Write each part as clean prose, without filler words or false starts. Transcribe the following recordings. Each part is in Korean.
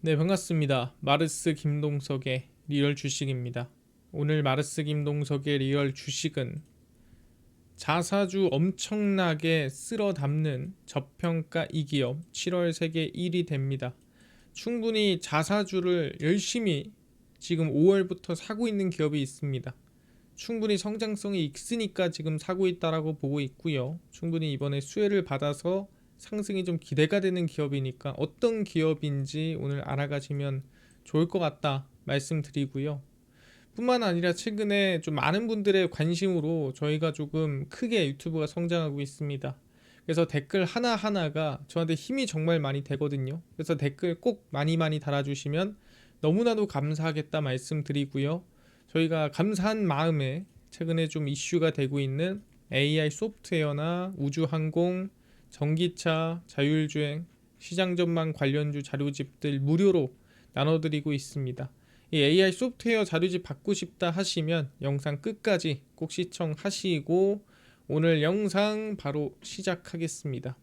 네, 반갑습니다. 마르스 김동석의 리얼 주식입니다. 오늘 마르스 김동석의 리얼 주식은 자사주 엄청나게 쓸어 담는 저평가 이 기업 7월 세계 1위 됩니다. 충분히 자사주를 열심히 지금 5월부터 사고 있는 기업이 있습니다. 충분히 성장성이 있으니까 지금 사고 있다라고 보고 있고요. 충분히 이번에 수혜를 받아서 상승이 좀 기대가 되는 기업이니까 어떤 기업인지 오늘 알아가시면 좋을 것 같다 말씀드리고요. 뿐만 아니라 최근에 좀 많은 분들의 관심으로 저희가 조금 크게 유튜브가 성장하고 있습니다. 그래서 댓글 하나하나가 저한테 힘이 정말 많이 되거든요. 그래서 댓글 꼭 많이 많이 달아주시면 너무나도 감사하겠다 말씀드리고요. 저희가 감사한 마음에 최근에 좀 이슈가 되고 있는 AI 소프트웨어나 우주항공, 전기차, 자율주행, 시장 전망 관련주 자료집들 무료로 나눠드리고 있습니다. 이 AI 소프트웨어 자료집 받고 싶다 하시면 영상 끝까지 꼭 시청하시고 오늘 영상 바로 시작하겠습니다.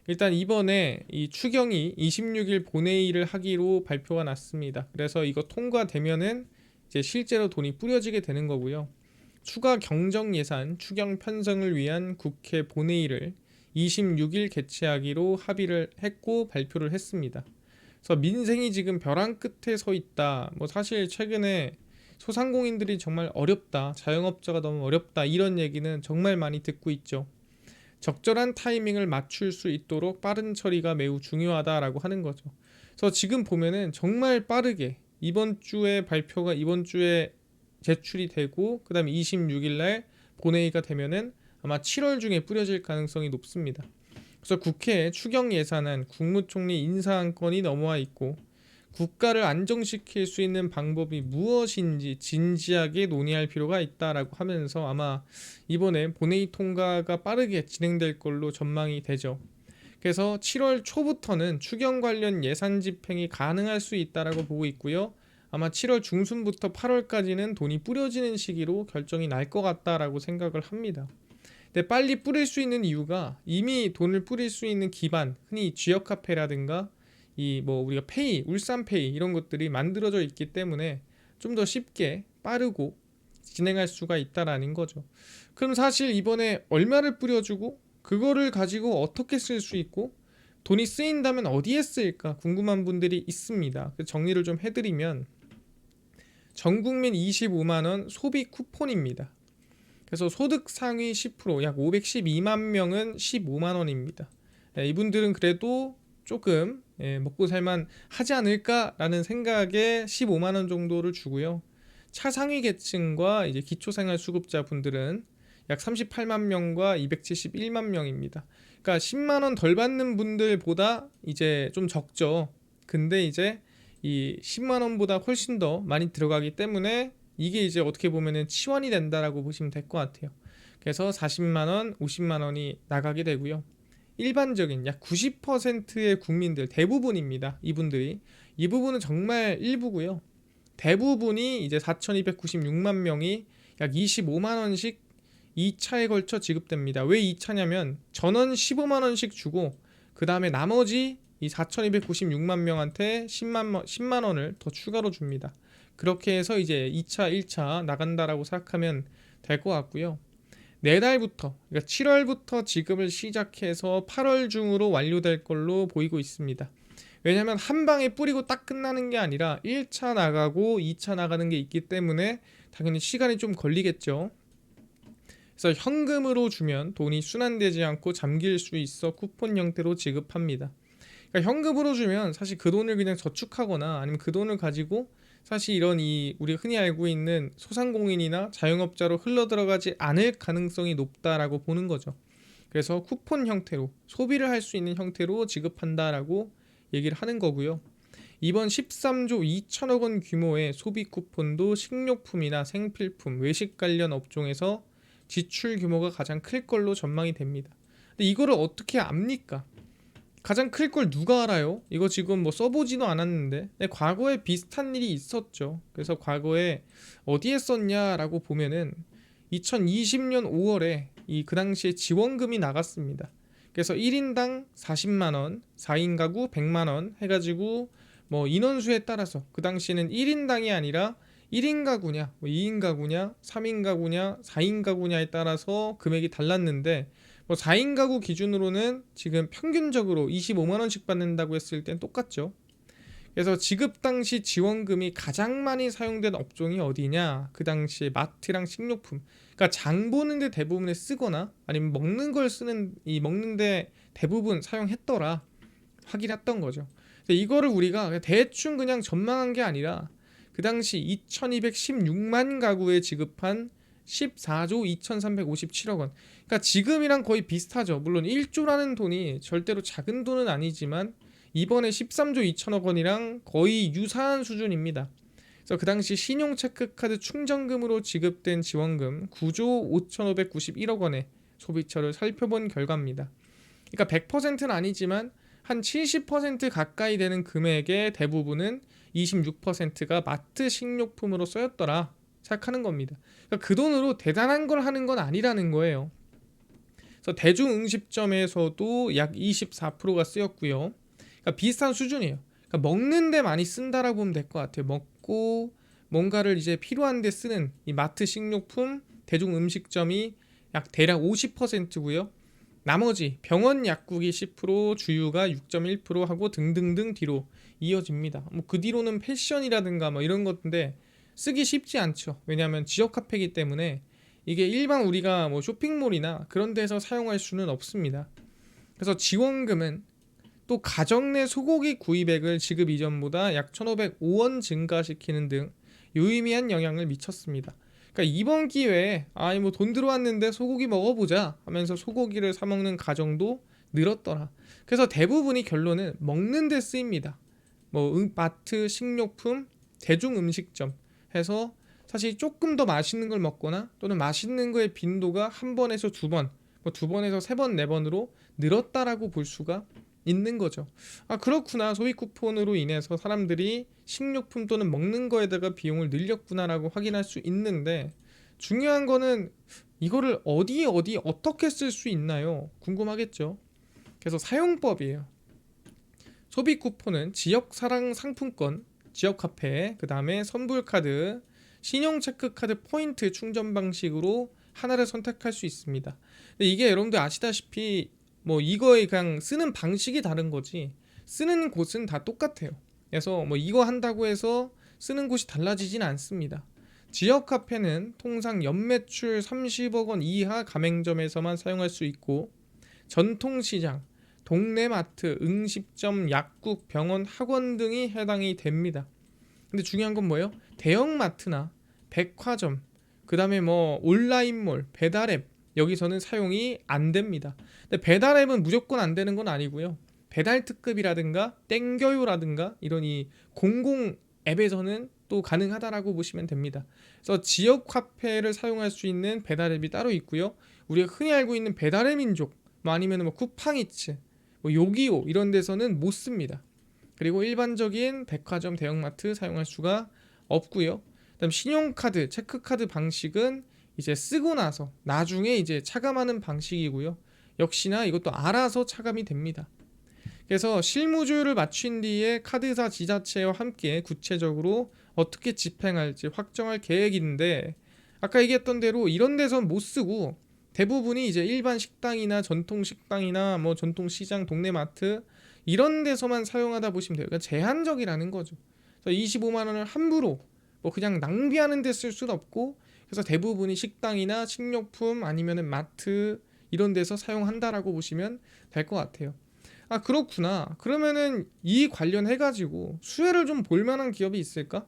일단 이번에 이 추경이 26일 본회의를 하기로 발표가 났습니다. 그래서 이거 통과되면은 이제 실제로 돈이 뿌려지게 되는 거고요. 추가 경정 예산 추경 편성을 위한 국회 본회의를 26일 개최하기로 합의를 했고 발표를 했습니다. 그래서 민생이 지금 벼랑 끝에 서 있다. 뭐 사실 최근에 소상공인들이 정말 어렵다. 자영업자가 너무 어렵다. 이런 얘기는 정말 많이 듣고 있죠. 적절한 타이밍을 맞출 수 있도록 빠른 처리가 매우 중요하다라고 하는 거죠. 그래서 지금 보면은 정말 빠르게 이번 주에 발표가 이번 주에 제출이 되고 그다음에 26일 날 본회의가 되면은 아마 7월 중에 뿌려질 가능성이 높습니다. 그래서 국회에 추경 예산안, 국무총리 인사안건이 넘어와 있고 국가를 안정시킬 수 있는 방법이 무엇인지 진지하게 논의할 필요가 있다라고 하면서 아마 이번에 본회의 통과가 빠르게 진행될 걸로 전망이 되죠. 그래서 7월 초부터는 추경 관련 예산 집행이 가능할 수 있다라고 보고 있고요. 아마 7월 중순부터 8월까지는 돈이 뿌려지는 시기로 결정이 날 것 같다라고 생각을 합니다. 근데 빨리 뿌릴 수 있는 이유가 이미 돈을 뿌릴 수 있는 기반, 흔히 지역화폐라든가 이 뭐 우리가 페이, 울산페이 이런 것들이 만들어져 있기 때문에 좀 더 쉽게 빠르고 진행할 수가 있다라는 거죠. 그럼 사실 이번에 얼마를 뿌려주고 그거를 가지고 어떻게 쓸 수 있고 돈이 쓰인다면 어디에 쓰일까 궁금한 분들이 있습니다. 정리를 좀 해드리면 전국민 25만 원 소비 쿠폰입니다. 그래서 소득 상위 10%, 약 512만 명은 15만 원입니다. 이분들은 그래도 조금 먹고 살만 하지 않을까라는 생각에 15만 원 정도를 주고요. 차상위 계층과 이제 기초생활수급자 분들은 약 38만 명과 271만 명입니다. 그러니까 10만 원 덜 받는 분들보다 이제 좀 적죠. 근데 이제 이 10만 원보다 훨씬 더 많이 들어가기 때문에 이게 이제 어떻게 보면은 치환이 된다라고 보시면 될 것 같아요. 그래서 40만 원, 50만 원이 나가게 되고요. 일반적인 약 90%의 국민들 대부분입니다. 이분들이 이 부분은 정말 일부고요. 대부분이 이제 4,296만 명이 약 25만 원씩 2차에 걸쳐 지급됩니다. 왜 2차냐면 전원 15만 원씩 주고 그 다음에 나머지 이 4,296만 명한테 10만 원을 더 추가로 줍니다. 그렇게 해서 이제 2차, 1차 나간다라고 생각하면 될 것 같고요. 내달부터 그러니까 7월부터 지급을 시작해서 8월 중으로 완료될 걸로 보이고 있습니다. 왜냐하면 한 방에 뿌리고 딱 끝나는 게 아니라 1차 나가고 2차 나가는 게 있기 때문에 당연히 시간이 좀 걸리겠죠. 그래서 현금으로 주면 돈이 순환되지 않고 잠길 수 있어 쿠폰 형태로 지급합니다. 그러니까 현금으로 주면 사실 그 돈을 그냥 저축하거나 아니면 그 돈을 가지고 사실 이런 우리가 흔히 알고 있는 소상공인이나 자영업자로 흘러들어가지 않을 가능성이 높다라고 보는 거죠. 그래서 쿠폰 형태로 소비를 할 수 있는 형태로 지급한다라고 얘기를 하는 거고요. 이번 13조 2천억 원 규모의 소비 쿠폰도 식료품이나 생필품, 외식 관련 업종에서 지출 규모가 가장 클 걸로 전망이 됩니다. 근데 이거를 어떻게 압니까? 가장 클 걸 누가 알아요? 이거 지금 뭐 써보지도 않았는데 과거에 비슷한 일이 있었죠. 그래서 과거에 어디에 썼냐라고 보면은 2020년 5월에 그 당시에 지원금이 나갔습니다. 그래서 1인당 40만 원, 4인 가구 100만 원 해가지고 뭐 인원수에 따라서 그 당시에는 1인당이 아니라 1인 가구냐, 뭐 2인 가구냐, 3인 가구냐, 4인 가구냐에 따라서 금액이 달랐는데 뭐 4인 가구 기준으로는 지금 평균적으로 25만 원씩 받는다고 했을 땐 똑같죠. 그래서 지급 당시 지원금이 가장 많이 사용된 업종이 어디냐? 그 당시에 마트랑 식료품. 그러니까 장 보는데 대부분에 쓰거나 아니면 먹는 걸 쓰는 이 먹는데 대부분 사용했더라. 확인했던 거죠. 이거를 우리가 대충 그냥 전망한 게 아니라 그 당시 2216만 가구에 지급한 14조 2357억 원. 그러니까 지금이랑 거의 비슷하죠. 물론 1조라는 돈이 절대로 작은 돈은 아니지만 이번에 13조 2천억 원이랑 거의 유사한 수준입니다. 그래서 그 당시 신용체크카드 충전금으로 지급된 지원금 9조 5,591억 원의 소비처를 살펴본 결과입니다. 그러니까 100%는 아니지만 한 70% 가까이 되는 금액의 대부분은 26%가 마트 식료품으로 쓰였더라 생각하는 겁니다. 그러니까 그 돈으로 대단한 걸 하는 건 아니라는 거예요. 그래서 대중음식점에서도 약 24%가 쓰였고요. 그러니까 비슷한 수준이에요. 그러니까 먹는 데 많이 쓴다라고 보면 될 것 같아요. 먹고 뭔가를 이제 필요한 데 쓰는 이 마트 식료품, 대중음식점이 약 대략 50%고요. 나머지 병원 약국이 10%, 주유가 6.1% 하고 등등등 뒤로 이어집니다. 뭐 그 뒤로는 패션이라든가 뭐 이런 것인데 쓰기 쉽지 않죠. 왜냐하면 지역 카페이기 때문에 이게 일반 우리가 뭐 쇼핑몰이나 그런 데서 사용할 수는 없습니다. 그래서 지원금은 또 가정 내 소고기 구입액을 지급 이전보다 약 1,505원 증가시키는 등 유의미한 영향을 미쳤습니다. 그러니까 이번 기회에 뭐 돈 들어왔는데 소고기 먹어보자 하면서 소고기를 사 먹는 가정도 늘었더라. 그래서 대부분이 결론은 먹는 데 쓰입니다. 뭐 마트, 식료품, 대중음식점 해서 사실 조금 더 맛있는 걸 먹거나 또는 맛있는 거의 빈도가 한 번에서 두 번, 뭐 두 번에서 세 번, 네 번으로 늘었다라고 볼 수가 있는 거죠. 그렇구나. 소비 쿠폰으로 인해서 사람들이 식료품 또는 먹는 거에다가 비용을 늘렸구나라고 확인할 수 있는데 중요한 거는 이거를 어떻게 쓸 수 있나요? 궁금하겠죠. 그래서 사용법이에요. 소비 쿠폰은 지역 사랑 상품권, 지역 카페, 그 다음에 선불카드, 신용 체크카드 포인트 충전 방식으로 하나를 선택할 수 있습니다. 근데 이게 여러분들 아시다시피 뭐 이거에 그냥 쓰는 방식이 다른 거지 쓰는 곳은 다 똑같아요. 그래서 뭐 이거 한다고 해서 쓰는 곳이 달라지진 않습니다. 지역 카페는 통상 연매출 30억 원 이하 가맹점에서만 사용할 수 있고 전통시장, 동네 마트, 응식점, 약국, 병원, 학원 등이 해당이 됩니다. 근데 중요한 건 뭐예요? 대형 마트나 백화점, 그 다음에 뭐 온라인몰, 배달앱 여기서는 사용이 안 됩니다. 근데 배달앱은 무조건 안 되는 건 아니고요. 배달 특급이라든가 땡겨요라든가 이런 이 공공 앱에서는 또 가능하다라고 보시면 됩니다. 그래서 지역 카페를 사용할 수 있는 배달앱이 따로 있고요. 우리가 흔히 알고 있는 배달의 민족, 뭐 아니면 뭐 쿠팡이츠, 뭐 요기요 이런 데서는 못 씁니다. 그리고 일반적인 백화점, 대형마트 사용할 수가 없고요. 그다음 신용카드, 체크카드 방식은 이제 쓰고 나서 나중에 이제 차감하는 방식이고요. 역시나 이것도 알아서 차감이 됩니다. 그래서 실무조율을 맞춘 뒤에 카드사 지자체와 함께 구체적으로 어떻게 집행할지 확정할 계획인데 아까 얘기했던 대로 이런 데선 못 쓰고 대부분이 이제 일반 식당이나 전통 식당이나 뭐 전통 시장, 동네 마트 이런 데서만 사용하다 보시면 돼요. 그러니까 제한적이라는 거죠. 그래서 25만 원을 함부로 뭐 그냥 낭비하는 데 쓸 수는 없고 그래서 대부분이 식당이나 식료품 아니면은 마트 이런 데서 사용한다라고 보시면 될 것 같아요. 그렇구나. 그러면은 이 관련해 가지고 수혜를 좀 볼 만한 기업이 있을까?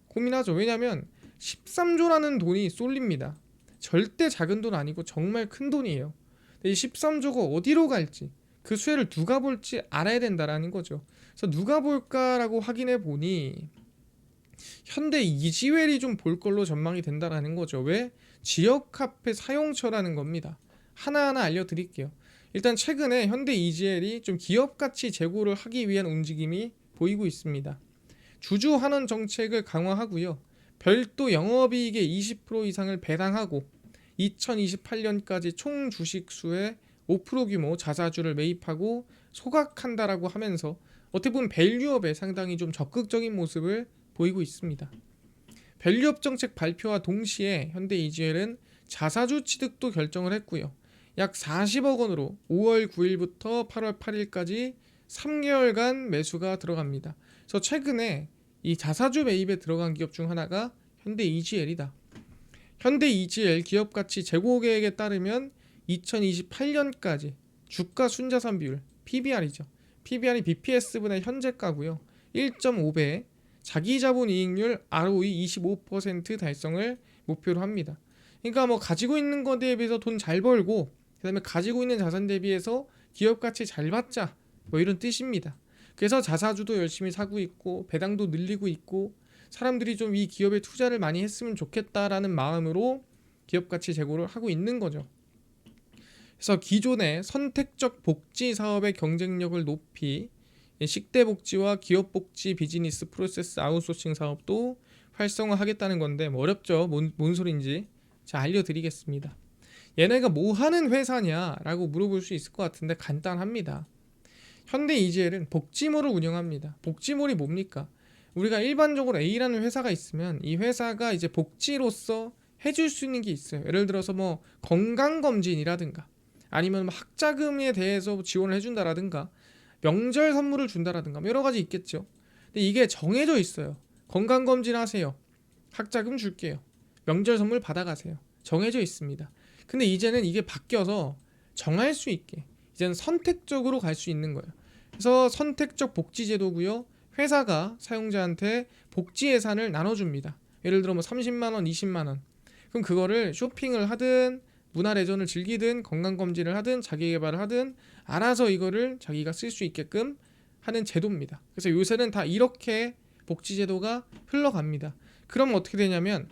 고민하죠. 왜냐면 13조라는 돈이 쏠립니다. 절대 작은 돈 아니고 정말 큰 돈이에요. 근데 이 13조가 어디로 갈지 그 수혜를 누가 볼지 알아야 된다라는 거죠. 그래서 누가 볼까라고 확인해 보니 현대 이지웰이 좀 볼 걸로 전망이 된다라는 거죠. 왜? 지역 카페 사용처라는 겁니다. 하나하나 알려드릴게요. 일단 최근에 현대 이지웰이 좀 기업가치 제고를 하기 위한 움직임이 보이고 있습니다. 주주 환원 정책을 강화하고요. 별도 영업이익의 20% 이상을 배당하고 2028년까지 총 주식 수의 5% 규모 자사주를 매입하고 소각한다라고 하면서 어떻게 보면 밸류업에 상당히 좀 적극적인 모습을 보이고 있습니다. 밸류업 정책 발표와 동시에 현대 이지엘은 자사주 취득도 결정을 했고요. 약 40억 원으로 5월 9일부터 8월 8일까지 3개월간 매수가 들어갑니다. 그래서 최근에 이 자사주 매입에 들어간 기업 중 하나가 현대 이지엘이다. 현대 이지엘 기업 가치 재고 계획에 따르면 2028년까지 주가 순자산 비율 PBR이죠. PBR이 BPS분의 현재가고요. 1.5배, 자기 자본 이익률 ROE 25% 달성을 목표로 합니다. 그러니까 뭐 가지고 있는 것에 비해서 돈 잘 벌고 그다음에 가지고 있는 자산 대비해서 기업 가치 잘 받자 뭐 이런 뜻입니다. 그래서 자사주도 열심히 사고 있고 배당도 늘리고 있고 사람들이 좀 이 기업에 투자를 많이 했으면 좋겠다라는 마음으로 기업 가치 제고를 하고 있는 거죠. 그래서 기존의 선택적 복지 사업의 경쟁력을 높이 식대 복지와 기업 복지 비즈니스 프로세스 아웃소싱 사업도 활성화하겠다는 건데 뭐 어렵죠. 뭔 소린지 자 알려드리겠습니다. 얘네가 뭐 하는 회사냐라고 물어볼 수 있을 것 같은데 간단합니다. 현대 이지엘은 복지몰을 운영합니다. 복지몰이 뭡니까? 우리가 일반적으로 A라는 회사가 있으면 이 회사가 이제 복지로서 해줄 수 있는 게 있어요. 예를 들어서 뭐 건강검진이라든가 아니면 뭐 학자금에 대해서 지원을 해준다라든가 명절 선물을 준다라든가 여러 가지 있겠죠. 근데 이게 정해져 있어요. 건강검진 하세요. 학자금 줄게요. 명절 선물 받아가세요. 정해져 있습니다. 근데 이제는 이게 바뀌어서 정할 수 있게 이제는 선택적으로 갈 수 있는 거예요. 그래서 선택적 복지 제도고요. 회사가 사용자한테 복지 예산을 나눠줍니다. 예를 들어 뭐 30만 원, 20만 원. 그럼 그거를 쇼핑을 하든 문화레전을 즐기든 건강검진을 하든 자기개발을 하든 알아서 이거를 자기가 쓸 수 있게끔 하는 제도입니다. 그래서 요새는 다 이렇게 복지제도가 흘러갑니다. 그럼 어떻게 되냐면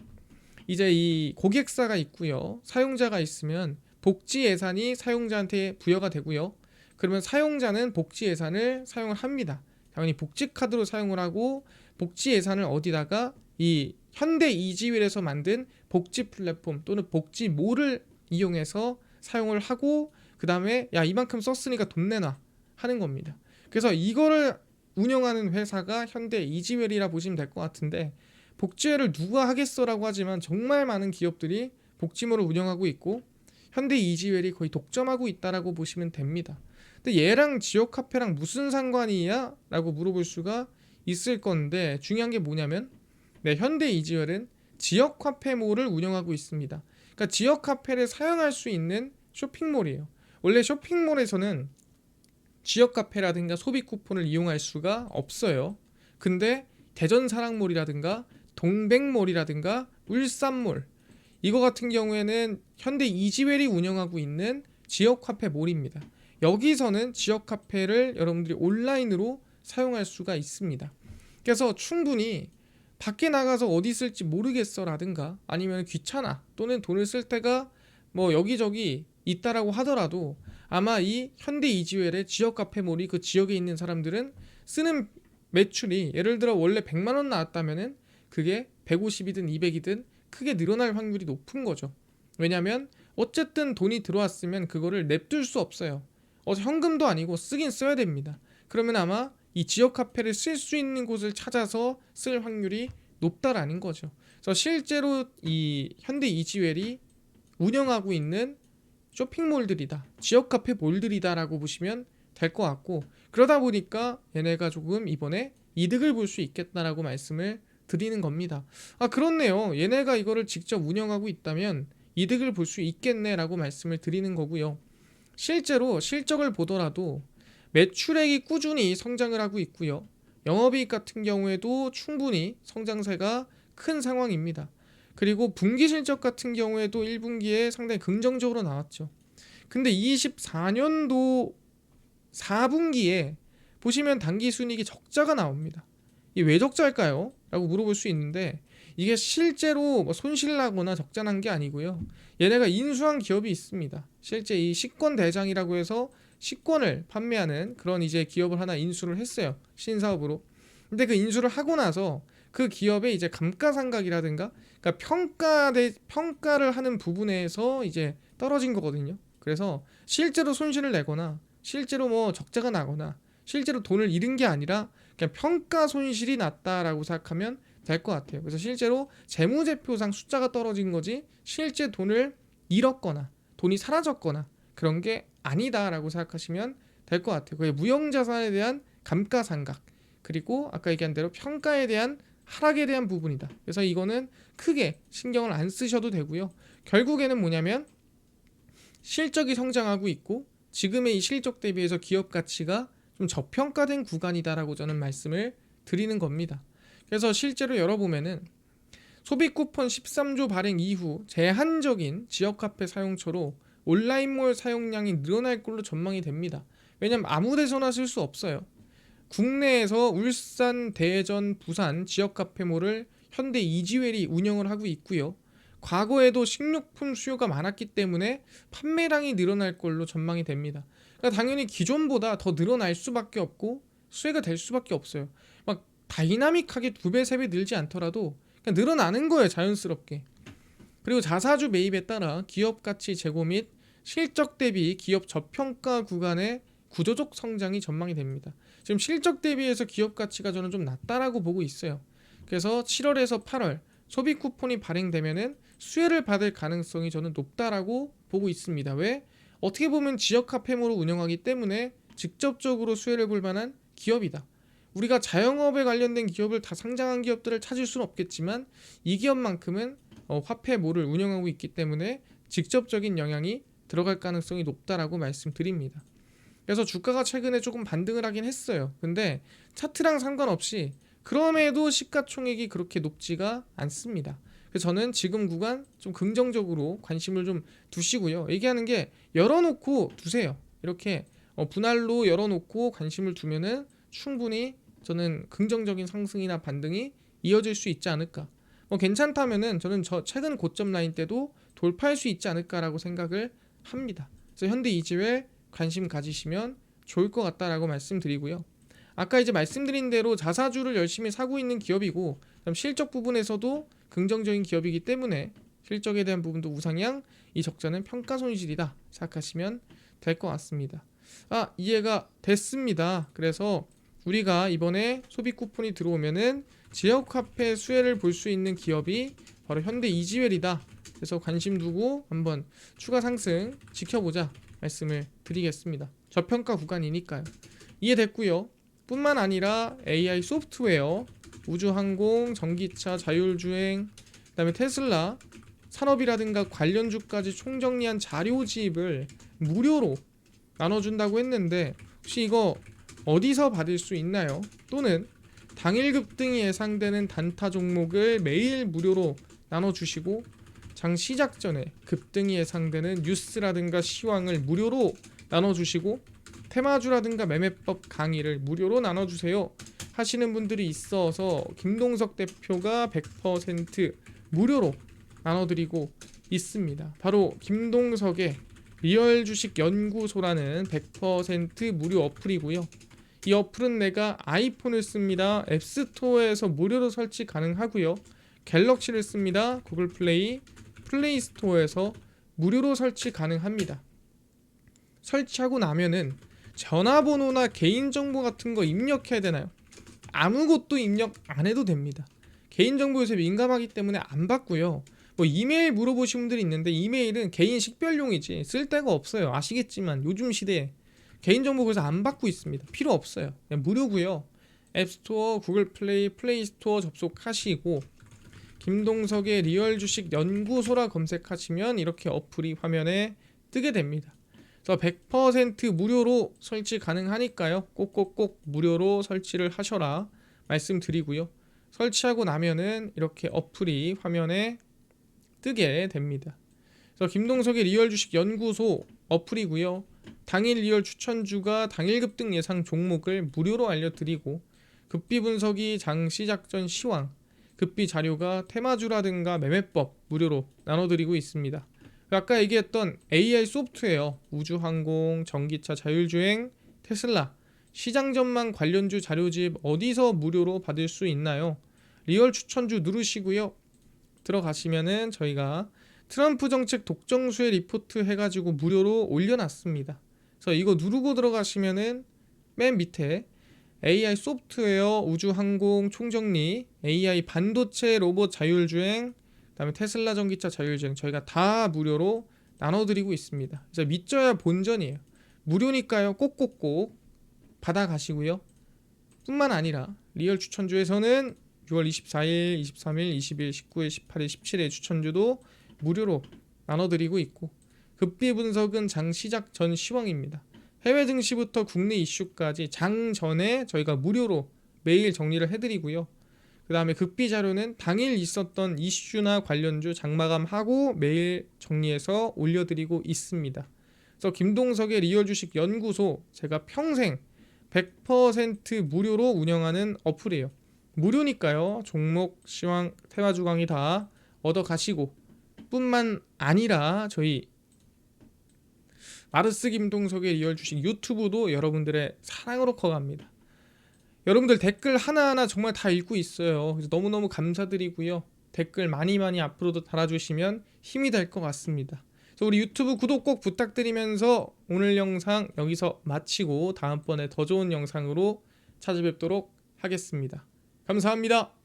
이제 이 고객사가 있고요. 사용자가 있으면 복지 예산이 사용자한테 부여가 되고요. 그러면 사용자는 복지 예산을 사용을 합니다. 당연히 복지카드로 사용을 하고 복지 예산을 어디다가 이 현대 이지웰에서 만든 복지 플랫폼 또는 복지몰을 이용해서 사용을 하고 그 다음에 야 이만큼 썼으니까 돈 내놔 하는 겁니다. 그래서 이거를 운영하는 회사가 현대 이지웰이라 보시면 될 것 같은데 복지회를 누가 하겠어라고 하지만 정말 많은 기업들이 복지몰을 운영하고 있고 현대 이지웰이 거의 독점하고 있다라고 보시면 됩니다. 근데 얘랑 지역 카페랑 무슨 상관이야? 라고 물어볼 수가 있을 건데 중요한 게 뭐냐면 현대 이지웰은 지역 카페몰을 운영하고 있습니다. 그러니까 지역 카페를 사용할 수 있는 쇼핑몰이에요. 원래 쇼핑몰에서는 지역 카페라든가 소비 쿠폰을 이용할 수가 없어요. 근데 대전사랑몰이라든가 동백몰이라든가 울산몰 이거 같은 경우에는 현대 이지웰이 운영하고 있는 지역 카페 몰입니다. 여기서는 지역 카페를 여러분들이 온라인으로 사용할 수가 있습니다. 그래서 충분히 밖에 나가서 어디 쓸지 모르겠어 라든가 아니면 귀찮아 또는 돈을 쓸 때가 뭐 여기저기 있다라고 하더라도 아마 이 현대 이지웰의 지역 카페몰이 그 지역에 있는 사람들은 쓰는 매출이 예를 들어 원래 100만 원 나왔다면은 그게 150이든 200이든 크게 늘어날 확률이 높은 거죠. 왜냐면 어쨌든 돈이 들어왔으면 그거를 냅둘 수 없어요. 현금도 아니고 쓰긴 써야 됩니다. 그러면 아마 이 지역 카페를 쓸 수 있는 곳을 찾아서 쓸 확률이 높다라는 거죠. 그래서 실제로 이 현대 이지웰이 운영하고 있는 쇼핑몰들이다, 지역 카페 몰들이다라고 보시면 될 것 같고 그러다 보니까 얘네가 조금 이번에 이득을 볼 수 있겠다라고 말씀을 드리는 겁니다. 아 그렇네요. 얘네가 이거를 직접 운영하고 있다면 이득을 볼 수 있겠네라고 말씀을 드리는 거고요. 실제로 실적을 보더라도 매출액이 꾸준히 성장을 하고 있고요. 영업이익 같은 경우에도 충분히 성장세가 큰 상황입니다. 그리고 분기 실적 같은 경우에도 1분기에 상당히 긍정적으로 나왔죠. 근데 24년도 4분기에 보시면 당기순이익이 적자가 나옵니다. 이게 왜 적자일까요? 라고 물어볼 수 있는데 이게 실제로 뭐 손실나거나 적자난 게 아니고요. 얘네가 인수한 기업이 있습니다. 실제 이 식권대장이라고 해서 식권을 판매하는 그런 이제 기업을 하나 인수를 했어요. 신사업으로. 근데 그 인수를 하고 나서 그 기업의 이제 감가상각이라든가 그러니까 평가를 하는 부분에서 이제 떨어진 거거든요. 그래서 실제로 손실을 내거나 실제로 뭐 적자가 나거나 실제로 돈을 잃은 게 아니라 그냥 평가 손실이 났다라고 생각하면 될 것 같아요. 그래서 실제로 재무제표상 숫자가 떨어진 거지 실제 돈을 잃었거나 돈이 사라졌거나 그런 게 아니다라고 생각하시면 될 것 같아요. 그게 무형자산에 대한 감가상각 그리고 아까 얘기한 대로 평가에 대한 하락에 대한 부분이다. 그래서 이거는 크게 신경을 안 쓰셔도 되고요. 결국에는 뭐냐면 실적이 성장하고 있고 지금의 이 실적 대비해서 기업 가치가 좀 저평가된 구간이다라고 저는 말씀을 드리는 겁니다. 그래서 실제로 열어보면은 소비 쿠폰 13조 발행 이후 제한적인 지역화폐 사용처로 온라인몰 사용량이 늘어날 걸로 전망이 됩니다. 왜냐면 아무 데서나 쓸 수 없어요. 국내에서 울산, 대전, 부산 지역카페몰을 현대 이지웰이 운영을 하고 있고요. 과거에도 식료품 수요가 많았기 때문에 판매량이 늘어날 걸로 전망이 됩니다. 그러니까 당연히 기존보다 더 늘어날 수밖에 없고 수혜가 될 수밖에 없어요. 막 다이나믹하게 2배, 3배 늘지 않더라도 그냥 늘어나는 거예요, 자연스럽게. 그리고 자사주 매입에 따라 기업 가치 제고 및 실적 대비 기업 저평가 구간의 구조적 성장이 전망이 됩니다. 지금 실적 대비해서 기업 가치가 저는 좀 낮다라고 보고 있어요. 그래서 7월에서 8월 소비 쿠폰이 발행되면은 수혜를 받을 가능성이 저는 높다라고 보고 있습니다. 왜? 어떻게 보면 지역 카페몰을 운영하기 때문에 직접적으로 수혜를 볼 만한 기업이다. 우리가 자영업에 관련된 기업을 다 상장한 기업들을 찾을 수는 없겠지만 이 기업만큼은 화폐몰을 운영하고 있기 때문에 직접적인 영향이 들어갈 가능성이 높다라고 말씀드립니다. 그래서 주가가 최근에 조금 반등을 하긴 했어요. 근데 차트랑 상관없이 그럼에도 시가총액이 그렇게 높지가 않습니다. 그래서 저는 지금 구간 좀 긍정적으로 관심을 좀 두시고요. 얘기하는 게 열어놓고 두세요. 이렇게 분할로 열어놓고 관심을 두면은 충분히 저는 긍정적인 상승이나 반등이 이어질 수 있지 않을까. 괜찮다면은 저는 저 최근 고점 라인 때도 돌파할 수 있지 않을까라고 생각을 합니다. 그래서 현대 이지웰 관심 가지시면 좋을 것 같다라고 말씀드리고요. 아까 이제 말씀드린 대로 자사주를 열심히 사고 있는 기업이고 실적 부분에서도 긍정적인 기업이기 때문에 실적에 대한 부분도 우상향, 이 적자는 평가 손실이다 생각하시면 될 것 같습니다. 이해가 됐습니다. 그래서 우리가 이번에 소비 쿠폰이 들어오면은 지역 화폐 수혜를 볼 수 있는 기업이 바로 현대 이지웰이다. 그래서 관심 두고 한번 추가 상승 지켜보자 말씀을 드리겠습니다. 저평가 구간이니까요. 이해됐고요. 뿐만 아니라 AI 소프트웨어, 우주항공, 전기차, 자율주행, 그다음에 테슬라, 산업이라든가 관련주까지 총정리한 자료집을 무료로 나눠준다고 했는데 혹시 이거 어디서 받을 수 있나요? 또는 당일 급등이 예상되는 단타 종목을 매일 무료로 나눠주시고 장 시작 전에 급등이 예상되는 뉴스라든가 시황을 무료로 나눠주시고 테마주라든가 매매법 강의를 무료로 나눠주세요 하시는 분들이 있어서 김동석 대표가 100% 무료로 나눠드리고 있습니다. 바로 김동석의 리얼 주식 연구소라는 100% 무료 어플이고요. 이 어플은 내가 아이폰을 씁니다. 앱스토어에서 무료로 설치 가능하고요. 갤럭시를 씁니다. 구글 플레이, 플레이 스토어에서 무료로 설치 가능합니다. 설치하고 나면은 전화번호나 개인정보 같은 거 입력해야 되나요? 아무것도 입력 안 해도 됩니다. 개인정보 요새 민감하기 때문에 안 받고요. 이메일 물어보신 분들이 있는데 이메일은 개인 식별용이지 쓸 데가 없어요. 아시겠지만 요즘 시대에 개인정보 그래서 안 받고 있습니다. 필요 없어요. 그냥 무료고요. 앱스토어, 구글 플레이, 플레이 스토어 접속하시고 김동석의 리얼 주식 연구소라 검색하시면 이렇게 어플이 화면에 뜨게 됩니다. 그래서 100% 무료로 설치 가능하니까요. 꼭꼭꼭 무료로 설치를 하셔라 말씀드리고요. 설치하고 나면은 이렇게 어플이 화면에 뜨게 됩니다. 그래서 김동석의 리얼 주식 연구소 어플이고요. 당일 리얼 추천주가 당일 급등 예상 종목을 무료로 알려드리고 급비 분석이 장 시작 전 시황, 급비 자료가 테마주라든가 매매법 무료로 나눠드리고 있습니다. 아까 얘기했던 AI 소프트웨어, 우주항공, 전기차, 자율주행, 테슬라, 시장 전망 관련주 자료집 어디서 무료로 받을 수 있나요? 리얼 추천주 누르시고요. 들어가시면은 저희가 트럼프 정책 독점수혜 리포트 해가지고 무료로 올려놨습니다. 그래서 이거 누르고 들어가시면은 맨 밑에 AI 소프트웨어, 우주항공 총정리, AI 반도체 로봇 자율주행, 그다음에 테슬라 전기차 자율주행 저희가 다 무료로 나눠드리고 있습니다. 그래서 믿져야 본전이에요. 무료니까요. 꼭꼭꼭 받아가시고요. 뿐만 아니라 리얼 추천주에서는 6월 24일, 23일, 20일, 19일, 18일, 17일 추천주도 무료로 나눠드리고 있고 급비 분석은 장 시작 전 시황입니다. 해외 증시부터 국내 이슈까지 장 전에 저희가 무료로 매일 정리를 해드리고요. 그 다음에 급비 자료는 당일 있었던 이슈나 관련주 장마감하고 매일 정리해서 올려드리고 있습니다. 그래서 김동석의 리얼 주식 연구소 제가 평생 100% 무료로 운영하는 어플이에요. 무료니까요. 종목, 시황, 테마 주강이 다 얻어가시고 뿐만 아니라 저희 마르스 김동석의 리얼 주식 유튜브도 여러분들의 사랑으로 커갑니다. 여러분들 댓글 하나하나 정말 다 읽고 있어요. 그래서 너무너무 감사드리고요. 댓글 많이 앞으로도 달아주시면 힘이 될 것 같습니다. 그래서 우리 유튜브 구독 꼭 부탁드리면서 오늘 영상 여기서 마치고 다음번에 더 좋은 영상으로 찾아뵙도록 하겠습니다. 감사합니다.